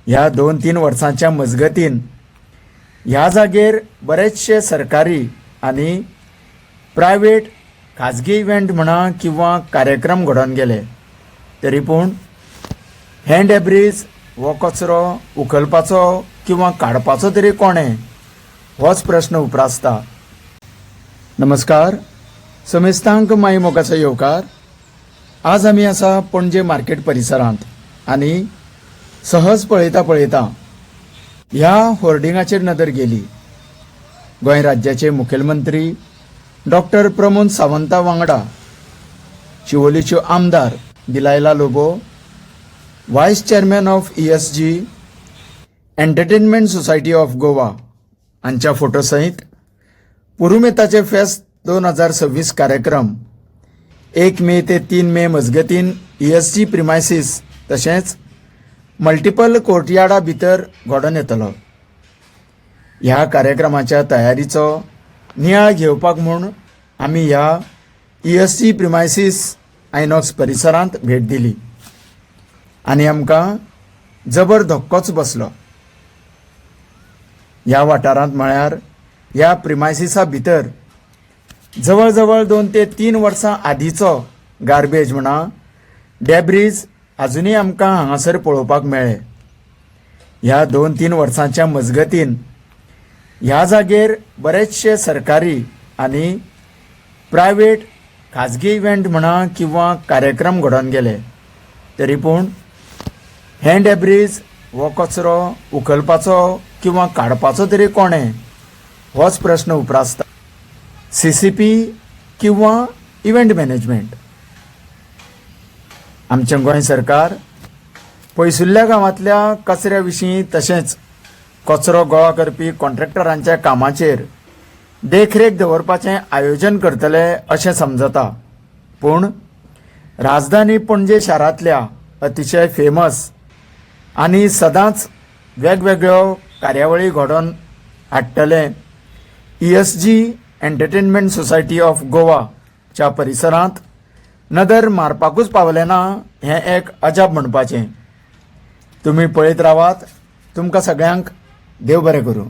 ह्या 2-3 वर्सांच्या मजगतीन ह्या जागेर बरेचशे सरकारी आणि प्रायवेट खाजगी इव्हेंट म्हणा किंवा कार्यक्रम घडोवन गेले. तरी पूण हें डेब्रीज हो कचरो उखलपाचो किंवा काडपाचो तरी कोणें होच प्रश्न उप्रासता. नमस्कार, समेस्तांक माई मोगाचो येवकार. आज आमी आसा पणजे मार्केट परिसरांत आनी सहज पळयता ह्या होर्डिंगाचेर नदर गेली. गोंय राज्याचे मुखेलमंत्री डॉक्टर प्रमोद सावंता वांगडा शिवोलीच्यो आमदार Delilah Lobo, vice chairman of ESG entertainment society of Goa हांच्या फोटो सहित पुरुमेताचे फेस्त 2026 कार्यक्रम 1 मे ते 3 मे मजगतीन ESG प्रिमायसीस तशेंच मल्टिपल कोर्टयार्डा भितर घडोवन येतलो. ह्या कार्यक्रमाच्या तयारीचो नियाळ घेवपाक म्हूण आमी ह्या ESG प्रिमायसीस आयनॉक्स परिसरांत भेट दिली आनी आमकां जबर धक्कोच बसलो. ह्या वाठारांत म्हळ्यार ह्या प्रिमायसिसा भितर जवळ जवळ 2 ते 3 वर्सां आदींचो गार्बेज म्हणा डेब्रीज अजुनूय आमकां हांगासर पळोवपाक मेळ्ळे. ह्या 2-3 वर्सांच्या मजगतीन ह्या जागेर बरेचशे सरकारी आणि प्रायवेट खाजगी इव्हेंट म्हणा किंवा कार्यक्रम घडोवन गेले. तरी पूण हें डेब्रीज हो कचरो उखलपाचो किंवा काडपाचो तरी कोणें होच प्रश्न उप्रासता. CCP किंवा इव्हेंट मॅनेजमेंट. आमचें गोंय सरकार पयसुल्ल्या गांवांतल्या कचऱ्या विशीं तशेंच कचरो गोळा करपी कॉन्ट्रॅक्टरांच्या कामाचेर देखरेख दवरपाचें आयोजन करतले अशें समजता. पूण राजधानी पणजे शारांतल्या अतिशय फेमस आनी सदांच वेगवेगळ्यो कार्यावळी घडोवन हाडटले ESG एंटरटेनमेंट सोसायटी ऑफ गोवाच्या परिसरांत नदर मारपाकूच पावले ना हें एक अजाप म्हणपाचें. तुमी पळयत रावात. तुमकां सगळ्यांक देव बरें करूं.